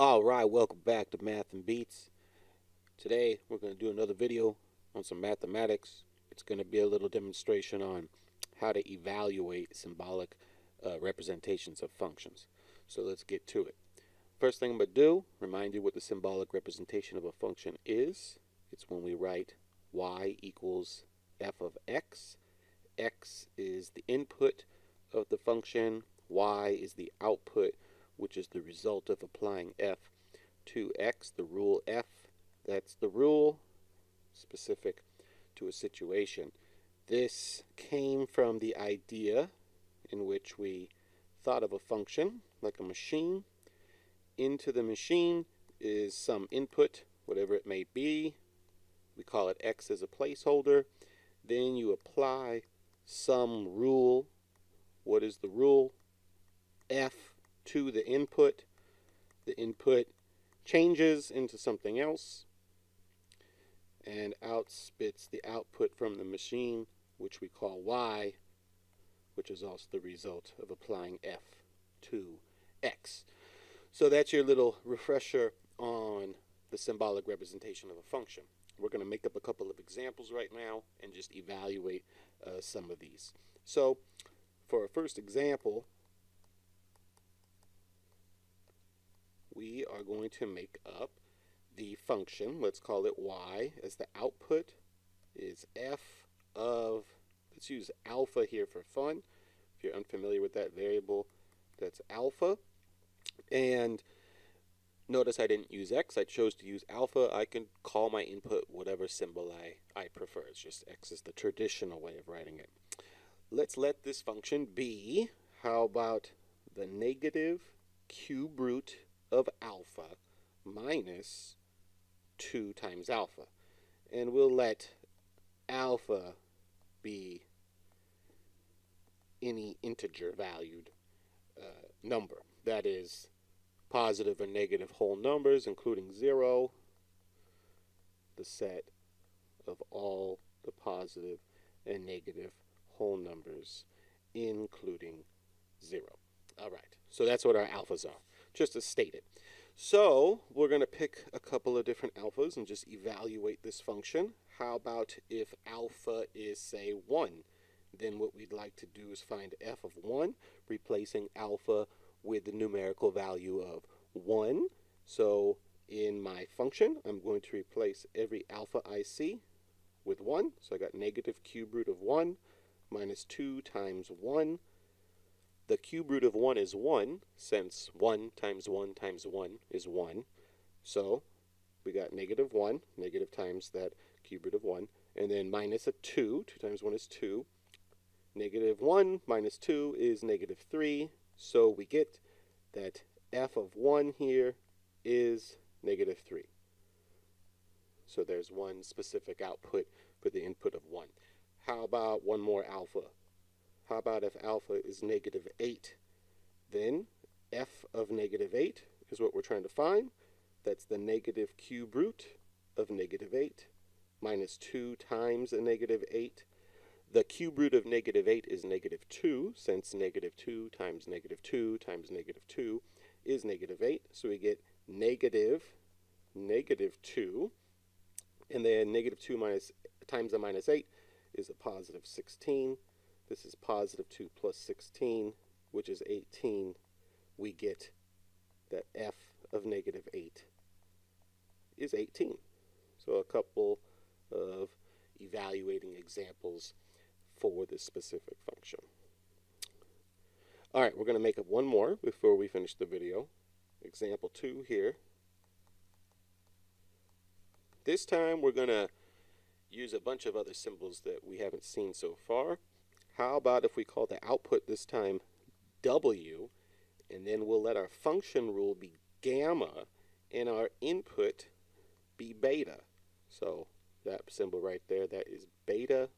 All right, welcome back to Math and Beats. Today we're going to do another video on some mathematics. It's going to be a little demonstration on how to evaluate symbolic representations of functions. So let's get to it. First thing I'm going to do, remind you what the symbolic representation of a function is. It's when we write y equals f of x. X is the input of the function. Y is the output, which is the result of applying f to x, the rule f. That's the rule specific to a situation. This came from the idea in which we thought of a function like a machine. Into the machine is some input, whatever it may be. We call it x as a placeholder. Then you apply some rule. What is the rule? F to the input. The input changes into something else, and out spits the output from the machine, which we call y, which is also the result of applying f to x. So that's your little refresher on the symbolic representation of a function. We're going to make up a couple of examples right now and just evaluate some of these. So for our first example, we are going to make up the function. Let's call it y, as the output is f of, let's use alpha here for fun. If you're unfamiliar with that variable, that's alpha. And notice I didn't use x, I chose to use alpha. I can call my input whatever symbol I prefer. It's just x is the traditional way of writing it. Let's let this function be, how about the negative cube root of alpha minus 2 times alpha. And we'll let alpha be any integer valued number. That is positive or negative whole numbers, including 0, the set of all the positive and negative whole numbers, including 0. All right, so that's what our alphas are, just to state it. So we're going to pick a couple of different alphas and just evaluate this function. How about if alpha is, say, 1? Then what we'd like to do is find f of 1, replacing alpha with the numerical value of 1. So in my function, I'm going to replace every alpha I see with 1. So I got negative cube root of 1 minus 2 times 1. The cube root of 1 is 1, since 1 times 1 times 1 is 1. So we got negative 1, negative times that cube root of 1, and then minus a 2. 2 times 1 is 2. Negative 1 minus 2 is negative 3. So we get that f of 1 here is negative 3. So there's one specific output for the input of 1. How about one more alpha? How about if alpha is negative 8? Then f of negative 8 is what we're trying to find. That's the negative cube root of negative 8 minus 2 times a negative 8. The cube root of negative 8 is negative 2, since negative 2 times negative 2 times negative 2 is negative 8. So we get negative 2. And then negative 2 times a minus 8 is a positive 16. This is positive 2 plus 16, which is 18. We get that f of negative 8 is 18. So a couple of evaluating examples for this specific function. All right, we're going to make up one more before we finish the video. Example 2 here. This time we're going to use a bunch of other symbols that we haven't seen so far. How about if we call the output this time w, and then we'll let our function rule be gamma, and our input be beta. So that symbol right there, that is beta.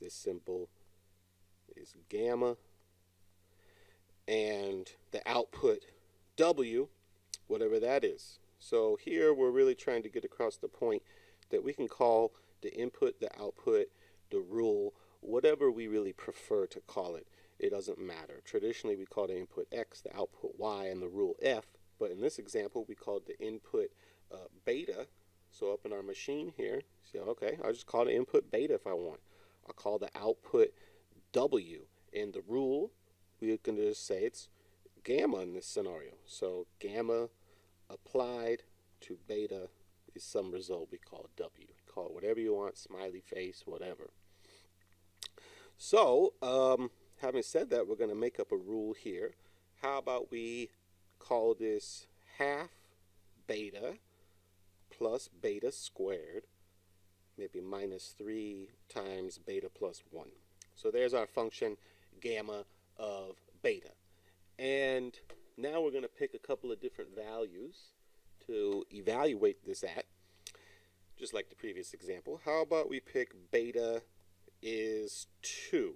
This symbol is gamma. And the output w, whatever that is. So here we're really trying to get across the point that we can call the input, the output, the rule, whatever we really prefer to call it. It doesn't matter. Traditionally, we call the input x, the output y, and the rule f. but in this example, we called the input beta. So up in our machine here, see, okay, I'll just call the input beta if I want. I'll call the output W. In the rule, we're going to just say it's gamma in this scenario. So gamma applied to beta is some result we call W. Call it whatever you want, smiley face, whatever. So, having said that, we're going to make up a rule here. How about we call this half beta plus beta squared, maybe minus 3 times beta plus 1. So there's our function gamma of beta. And now we're going to pick a couple of different values to evaluate this at, just like the previous example. How about we pick beta is 2.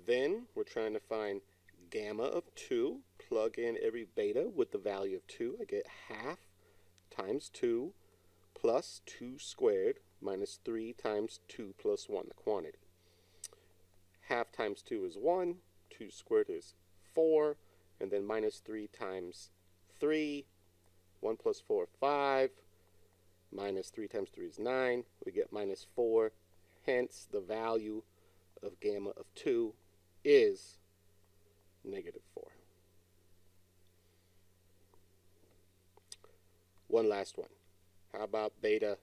Then we're trying to find gamma of 2. Plug in every beta with the value of 2. I get half times 2 plus 2 squared minus 3 times 2 plus 1, the quantity. Half times 2 is 1. 2 squared is 4. And then minus 3 times 3. 1 plus 4, 5. Minus 3 times 3 is 9. We get minus 4. Hence, the value of gamma of 2 is negative 4. One last one. How about beta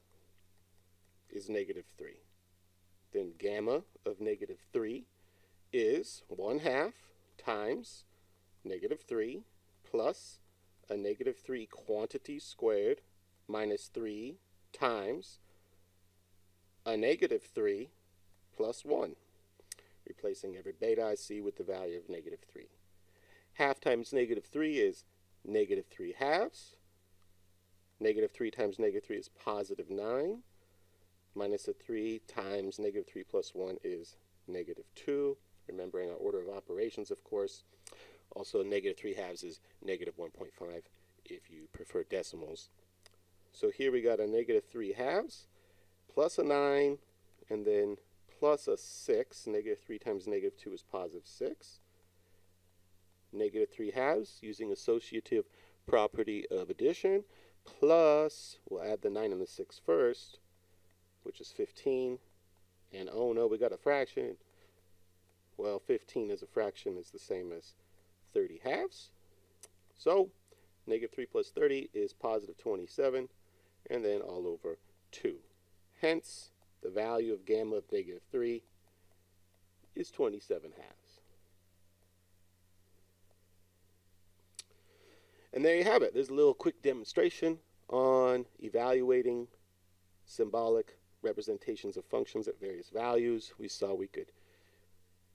is negative 3? Then gamma of negative 3 is 1/2 times negative 3 plus a negative 3 quantity squared minus 3 times a negative 3 plus 1. Replacing every beta I see with the value of negative 3. Half times negative 3 is negative 3 halves. Negative 3 times negative 3 is positive 9. Minus a 3 times negative 3 plus 1 is negative 2. Remembering our order of operations, of course. Also, negative 3 halves is negative 1.5 if you prefer decimals. So here we got a negative 3 halves plus a 9 and then plus a 6. Negative 3 times negative 2 is positive 6. Negative 3 halves using associative property of addition plus, we'll add the 9 and the 6 first, which is 15. And oh no, we got a fraction. Well, 15 as a fraction is the same as 30 halves. So negative 3 plus 30 is positive 27, and then all over 2. Hence, the value of gamma of negative 3 is 27 halves. And there you have it. There's a little quick demonstration on evaluating symbolic representations of functions at various values. We saw we could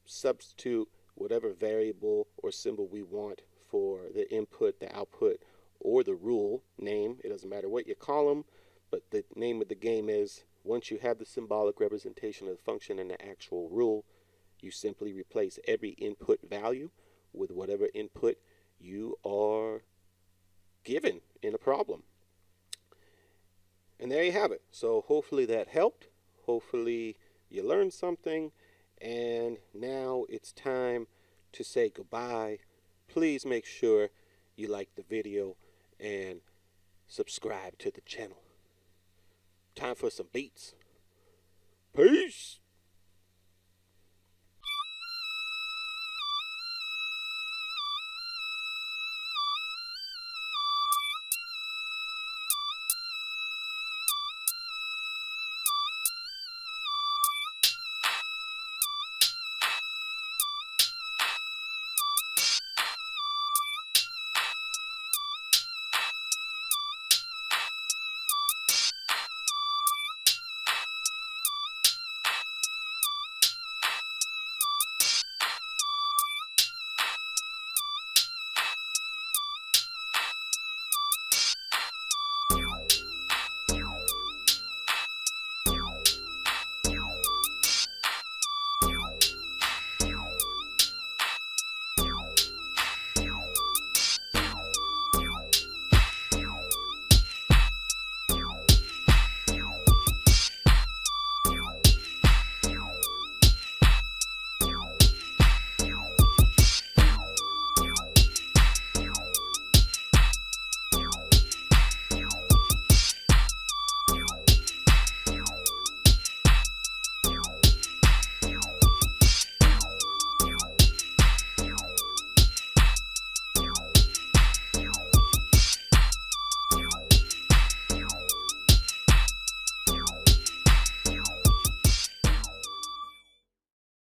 substitute whatever variable or symbol we want for the input, the output, or the rule name. It doesn't matter what you call them, but the name of the game is once you have the symbolic representation of the function and the actual rule, you simply replace every input value with whatever input you are given in a problem. And there you have it. So hopefully that helped. Hopefully you learned something. And now it's time to say goodbye. Please make sure you like the video and subscribe to the channel. Time for some beats. Peace.